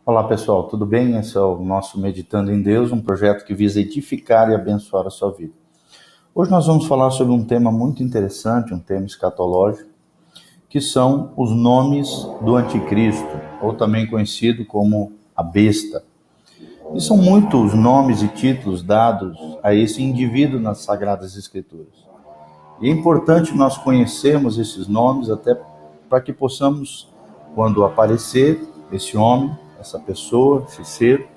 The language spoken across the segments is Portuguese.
Olá pessoal, tudo bem? Esse é o nosso Meditando em Deus, um projeto que visa edificar e abençoar a sua vida. Hoje nós vamos falar sobre um tema muito interessante, um tema escatológico, que são os nomes do anticristo, ou também conhecido como a besta. E são muitos nomes e títulos dados a esse indivíduo nas Sagradas Escrituras. E é importante nós conhecermos esses nomes até para que possamos, quando aparecer esse homem, essa pessoa, esse ser,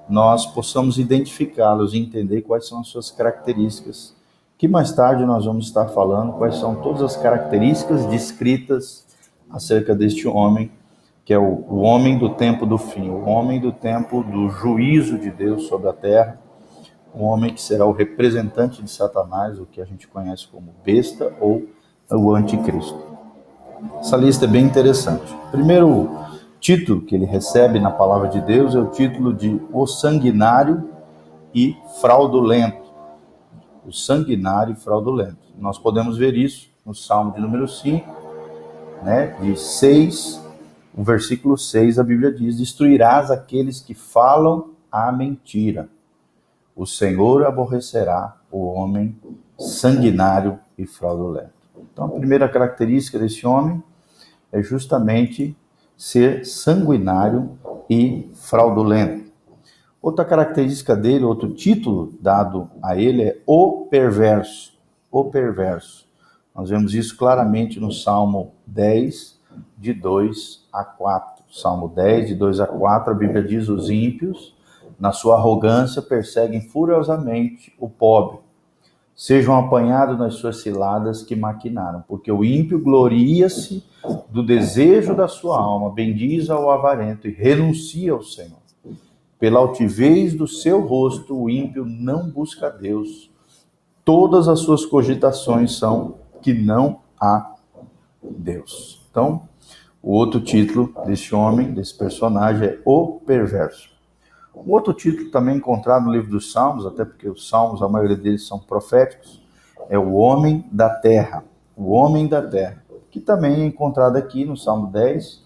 nós possamos identificá-los e entender quais são as suas características, que mais tarde nós vamos estar falando quais são todas as características descritas acerca deste homem, que é o homem do tempo do fim, o homem do tempo do juízo de Deus sobre a terra, um homem que será o representante de Satanás, o que a gente conhece como besta ou o anticristo. Essa lista é bem interessante. Primeiro título que ele recebe na palavra de Deus é o título de o sanguinário e fraudulento. O sanguinário e fraudulento. Nós podemos ver isso no Salmo de número 5, de 6, o versículo 6, a Bíblia diz: destruirás aqueles que falam a mentira. O Senhor aborrecerá o homem sanguinário e fraudulento. Então, a primeira característica desse homem é justamente ser sanguinário e fraudulento. Outra característica dele, outro título dado a ele é o perverso. O perverso. Nós vemos isso claramente no Salmo 10, de 2 a 4. Salmo 10, de 2 a 4, a Bíblia diz: os ímpios, na sua arrogância, perseguem furiosamente o pobre. Sejam apanhados nas suas ciladas que maquinaram, porque o ímpio gloria-se do desejo da sua alma, bendiz ao avarento e renuncia ao Senhor. Pela altivez do seu rosto, o ímpio não busca Deus. Todas as suas cogitações são que não há Deus. Então, o outro título desse homem, desse personagem, é o perverso. Um outro título também encontrado no livro dos Salmos, até porque os Salmos, a maioria deles são proféticos, é o homem da terra. O homem da terra, que também é encontrado aqui no Salmo 10,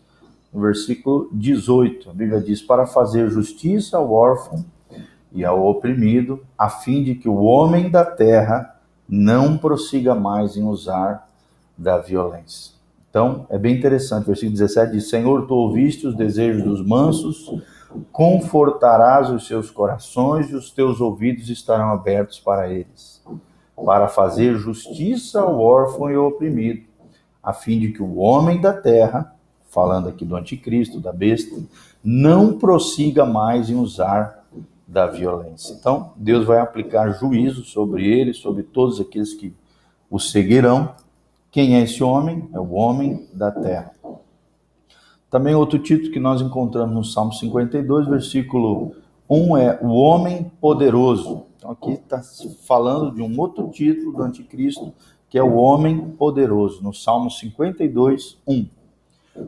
no versículo 18. A Bíblia diz: para fazer justiça ao órfão e ao oprimido, a fim de que o homem da terra não prossiga mais em usar da violência. Então, é bem interessante. O versículo 17 diz: Senhor, tu ouviste os desejos dos mansos, confortarás os seus corações e os teus ouvidos estarão abertos para eles, para fazer justiça ao órfão e ao oprimido, a fim de que o homem da terra, falando aqui do anticristo, da besta, não prossiga mais em usar da violência. Então, Deus vai aplicar juízo sobre ele, sobre todos aqueles que o seguirão. Quem é esse homem? É o homem da terra. Também outro título que nós encontramos no Salmo 52, versículo 1, é o homem poderoso. Então aqui está falando de um outro título do anticristo, que é o homem poderoso, no Salmo 52, 1.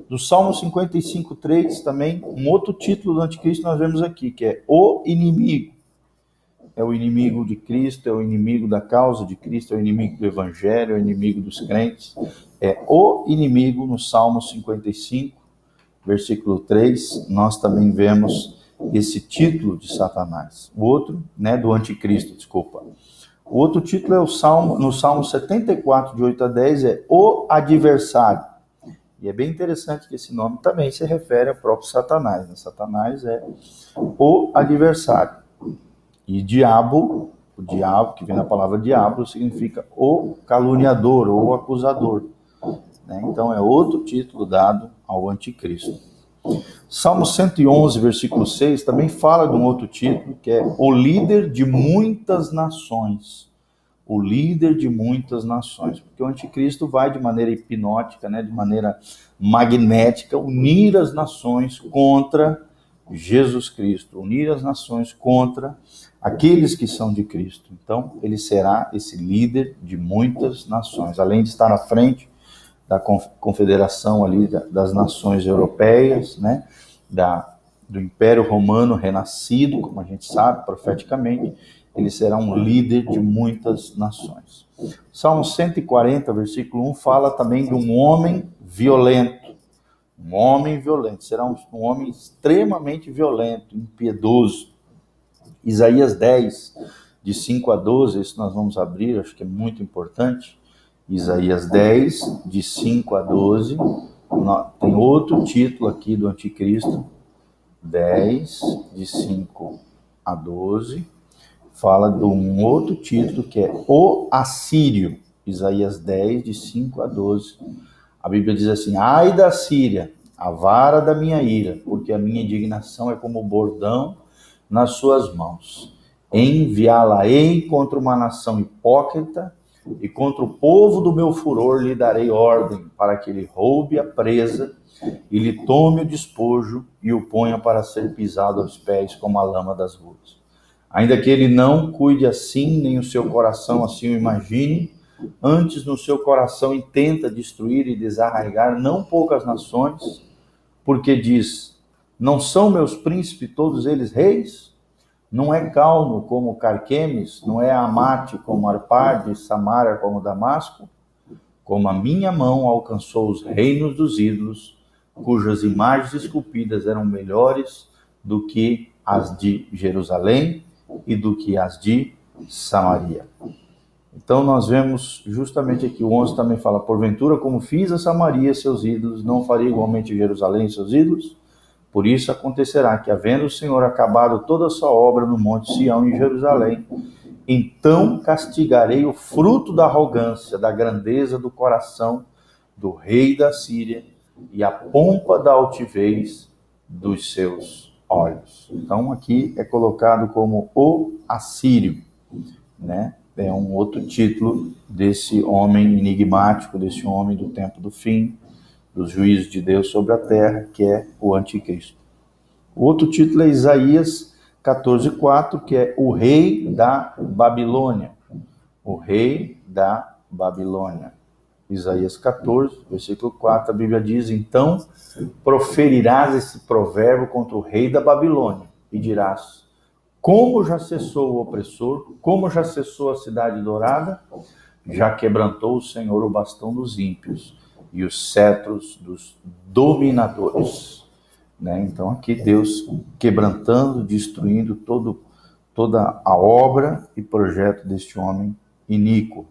No Salmo 55, 3, também um outro título do anticristo nós vemos aqui, que é o inimigo. É o inimigo de Cristo, é o inimigo da causa de Cristo, é o inimigo do evangelho, é o inimigo dos crentes. É o inimigo no Salmo 55, versículo 3, nós também vemos esse título de Satanás. O outro, do anticristo, desculpa. O outro título é no Salmo 74, de 8 a 10, é o adversário. E é bem interessante que esse nome também se refere ao próprio Satanás. Satanás é o adversário. E diabo, o diabo, que vem da palavra diabo, significa o caluniador ou o acusador. Então é outro título dado ao anticristo. Salmo 111, versículo 6, também fala de um outro título, que é o líder de muitas nações. O líder de muitas nações. Porque o anticristo vai de maneira hipnótica, de maneira magnética, unir as nações contra Jesus Cristo, unir as nações contra aqueles que são de Cristo. Então, ele será esse líder de muitas nações, além de estar à frente da confederação ali das nações europeias, do Império Romano renascido, como a gente sabe, profeticamente, ele será um líder de muitas nações. Salmo 140, versículo 1, fala também de um homem violento. Um homem violento, será um homem extremamente violento, impiedoso. Isaías 10, de 5 a 12, isso nós vamos abrir, acho que é muito importante. Isaías 10, de 5 a 12, tem outro título aqui do anticristo, 10, de 5 a 12, fala de um outro título que é o Assírio, Isaías 10, de 5 a 12. A Bíblia diz assim: ai da Síria, a vara da minha ira, porque a minha indignação é como bordão nas suas mãos. Enviá-la-ei contra uma nação hipócrita, e contra o povo do meu furor lhe darei ordem, para que ele roube a presa, e lhe tome o despojo, e o ponha para ser pisado aos pés como a lama das ruas. Ainda que ele não cuide assim, nem o seu coração assim o imagine, antes no seu coração intenta destruir e desarraigar não poucas nações, porque diz: não são meus príncipes todos eles reis? Não é Calno como Carquemes, não é Amate como Arpade, Samaria como Damasco? Como a minha mão alcançou os reinos dos ídolos, cujas imagens esculpidas eram melhores do que as de Jerusalém e do que as de Samaria. Então nós vemos justamente aqui, o 11 também fala: porventura como fiz a Samaria seus ídolos, não farei igualmente Jerusalém seus ídolos? Por isso acontecerá que, havendo o Senhor acabado toda a sua obra no monte Sião e Jerusalém, então castigarei o fruto da arrogância, da grandeza do coração do rei da Síria e a pompa da altivez dos seus olhos. Então aqui é colocado como o Assírio, né? É um outro título desse homem enigmático, desse homem do tempo do fim, dos juízos de Deus sobre a terra, que é o anticristo. O outro título é Isaías 14:4, que é o rei da Babilônia. O rei da Babilônia. Isaías 14, versículo 4, a Bíblia diz: então proferirás esse provérbio contra o rei da Babilônia e dirás: como já cessou o opressor, como já cessou a cidade dourada, já quebrantou o Senhor o bastão dos ímpios e os cetros dos dominadores. Né? Então aqui Deus quebrantando, destruindo toda a obra e projeto deste homem iníquo.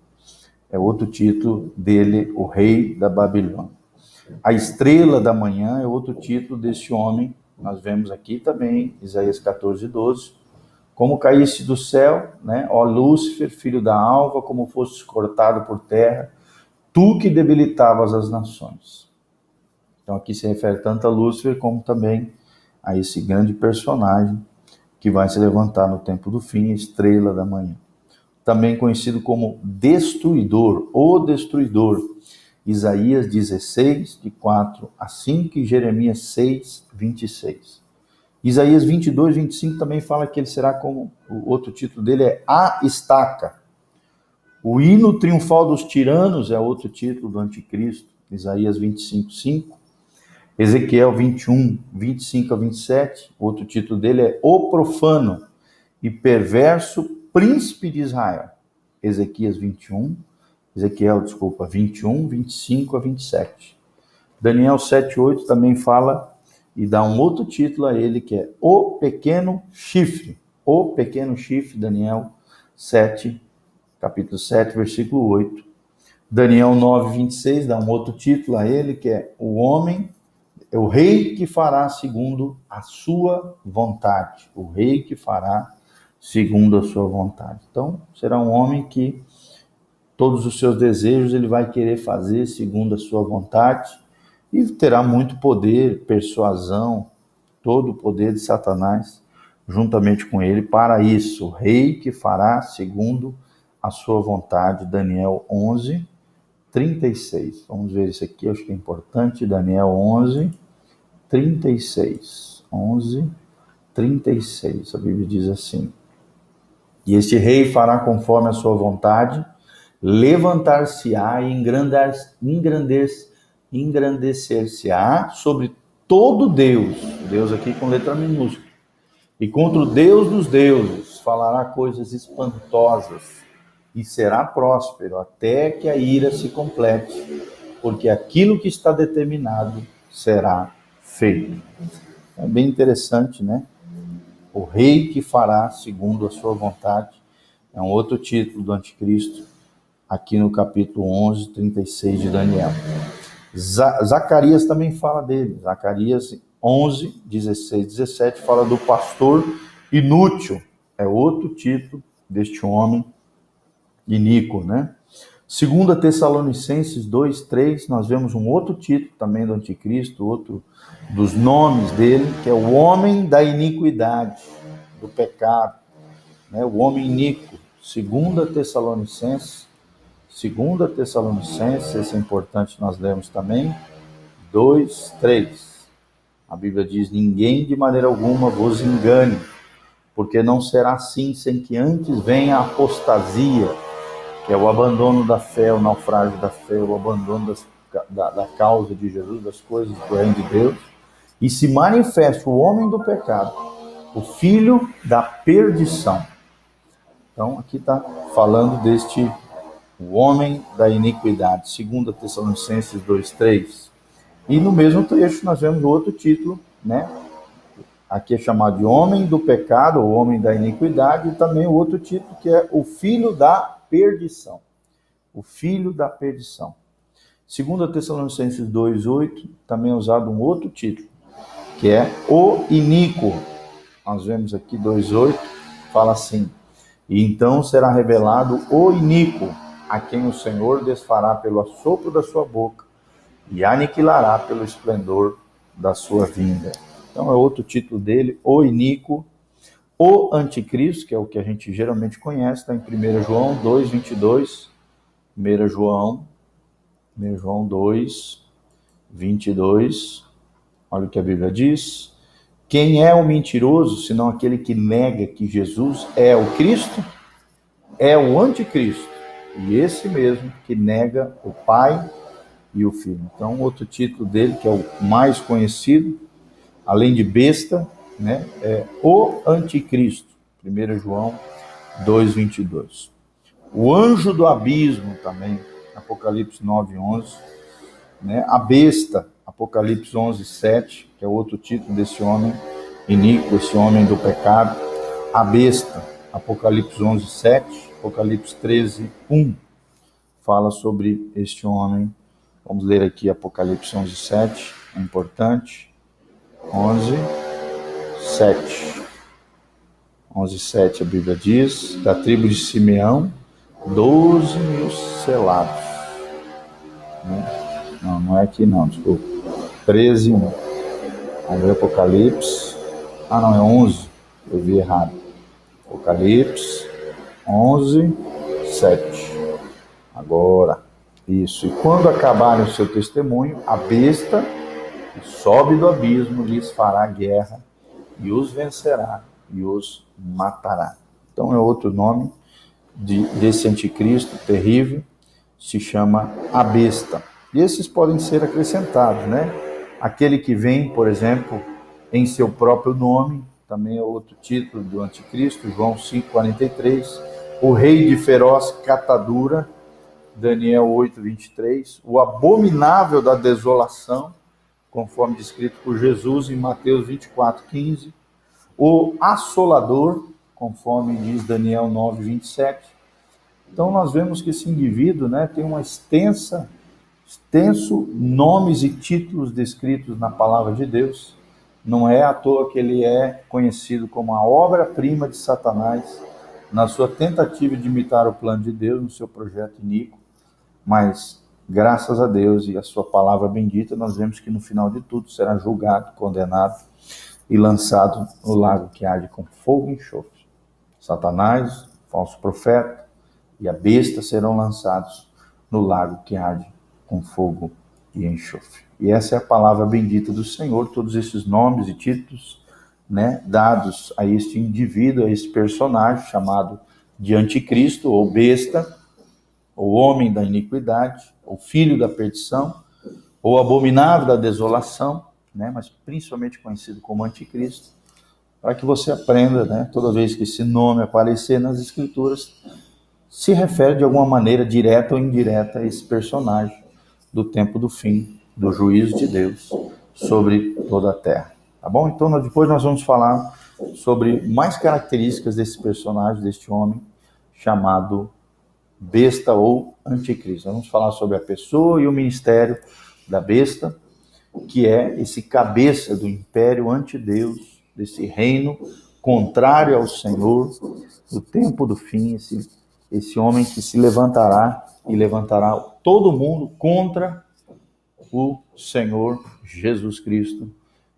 É outro título dele, o rei da Babilônia. A estrela da manhã é outro título deste homem. Nós vemos aqui também, Isaías 14:12. Como caíste do céu, né? Ó Lúcifer, filho da alva, como fostes cortado por terra, tu que debilitavas as nações. Então aqui se refere tanto a Lúcifer como também a esse grande personagem que vai se levantar no tempo do fim, estrela da manhã. Também conhecido como destruidor, o destruidor. Isaías 16, de 4 a 5 e Jeremias 6, 26. Isaías 22, 25 também fala que ele será como, o outro título dele é A Estaca. O hino triunfal dos tiranos é outro título do anticristo, Isaías 25, 5. Ezequiel 21, 25 a 27, outro título dele é O Profano e Perverso Príncipe de Israel. Ezequiel 21, 25 a 27. Daniel 7, 8 também fala e dá um outro título a ele, que é O Pequeno Chifre. O Pequeno Chifre, Daniel 7, capítulo 7, versículo 8. Daniel 9, 26 dá um outro título a ele, que é O Homem, é o Rei que fará segundo a sua vontade. O Rei que fará segundo a sua vontade. Então, será um homem que todos os seus desejos ele vai querer fazer segundo a sua vontade, e terá muito poder, persuasão, todo o poder de Satanás juntamente com ele para isso. O rei que fará segundo a sua vontade. Daniel 11, 36. Vamos ver isso aqui, acho que é importante. Daniel 11, 36. 11, 36. A Bíblia diz assim: e este rei fará conforme a sua vontade, levantar-se-á e engrandecer-se-á sobre todo Deus, Deus aqui com letra minúscula, e contra o Deus dos deuses falará coisas espantosas, e será próspero até que a ira se complete, porque aquilo que está determinado será feito. É bem interessante, né? O rei que fará segundo a sua vontade. É um outro título do anticristo, aqui no capítulo 11, 36 de Daniel. Zacarias também fala dele. Zacarias 11, 16, 17 fala do pastor inútil. É outro título deste homem iníquo, né? Segunda Tessalonicenses 2, 3, nós vemos um outro título também do anticristo, outro dos nomes dele, que é o homem da iniquidade, do pecado, né? O homem iníquo. Segunda Tessalonicenses, esse é importante, nós lemos também, 2, 3. A Bíblia diz: ninguém de maneira alguma vos engane, porque não será assim sem que antes venha a apostasia, que é o abandono da fé, o naufrágio da fé, o abandono da causa de Jesus, das coisas do reino de Deus, e se manifesta o homem do pecado, o filho da perdição. Então, aqui está falando deste o homem da iniquidade, 2 Tessalonicenses 2:3. E no mesmo trecho nós vemos outro título, né? Aqui é chamado de homem do pecado, ou homem da iniquidade, e também o outro título que é o filho da perdição. O filho da perdição. 2 Tessalonicenses 2:8, também é usado um outro título, que é o iníquo. Nós vemos aqui 2:8, fala assim: e então será revelado o iníquo, a quem o Senhor desfará pelo assopro da sua boca e aniquilará pelo esplendor da sua vinda. Então é outro título dele, o iníquo. O anticristo, que é o que a gente geralmente conhece, está em 1 João 2:22. 1 João 2:22. Olha o que a Bíblia diz. Quem é o mentiroso, senão aquele que nega que Jesus é o Cristo? É o anticristo. E esse mesmo que nega o Pai e o Filho. Então, outro título dele, que é o mais conhecido, além de besta, né, é o anticristo. 1 João 2:22. O anjo do abismo também, Apocalipse 9:11, né? A besta, Apocalipse 11:7, que é outro título desse homem iníquo, esse homem do pecado. A besta, Apocalipse 11:7, Apocalipse 13:1, fala sobre este homem. Vamos ler aqui Apocalipse 11:7, é importante. 11:7. 11:7 a Bíblia diz: da tribo de Simeão, 12.000 selados. Não é aqui não, desculpa. 13:1. Vamos ver Apocalipse. Não, é 11. Eu vi errado. Apocalipse 11:7. Agora, isso. E quando acabarem o seu testemunho, a besta que sobe do abismo lhes fará guerra e os vencerá e os matará. Então é outro nome desse anticristo terrível, se chama a besta. E esses podem ser acrescentados, né? Aquele que vem, por exemplo, em seu próprio nome, também é outro título do anticristo, João 5:43. O rei de feroz catadura, Daniel 8:23. O abominável da desolação, conforme descrito por Jesus em Mateus 24:15. O assolador, conforme diz Daniel 9:27. Então nós vemos que esse indivíduo, né, tem uma extenso nomes e títulos descritos na palavra de Deus. Não é à toa que ele é conhecido como a obra-prima de Satanás na sua tentativa de imitar o plano de Deus no seu projeto iníquo. Mas, graças a Deus e a sua palavra bendita, nós vemos que no final de tudo será julgado, condenado e lançado no lago que arde com fogo e enxofre. Satanás, falso profeta e a besta serão lançados no lago que arde com fogo e enxofre. E essa é a palavra bendita do Senhor, todos esses nomes e títulos, né, dados a este indivíduo, a este personagem chamado de anticristo ou besta, o homem da iniquidade, o filho da perdição, ou abominável da desolação, né, mas principalmente conhecido como anticristo, para que você aprenda, né, toda vez que esse nome aparecer nas Escrituras, se refere de alguma maneira, direta ou indireta, a esse personagem do tempo do fim, do juízo de Deus, sobre toda a terra. Tá bom? Então depois nós vamos falar sobre mais características desse personagem, deste homem chamado besta ou anticristo. Vamos falar sobre a pessoa e o ministério da besta, que é esse cabeça do império anti-Deus, desse reino contrário ao Senhor, do tempo do fim, esse homem que se levantará e levantará todo mundo contra o Senhor Jesus Cristo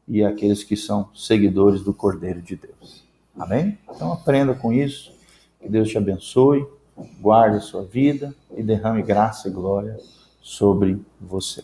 e aqueles que são seguidores do Cordeiro de Deus. Amém? Então aprenda com isso, que Deus te abençoe, guarde a sua vida e derrame graça e glória sobre você.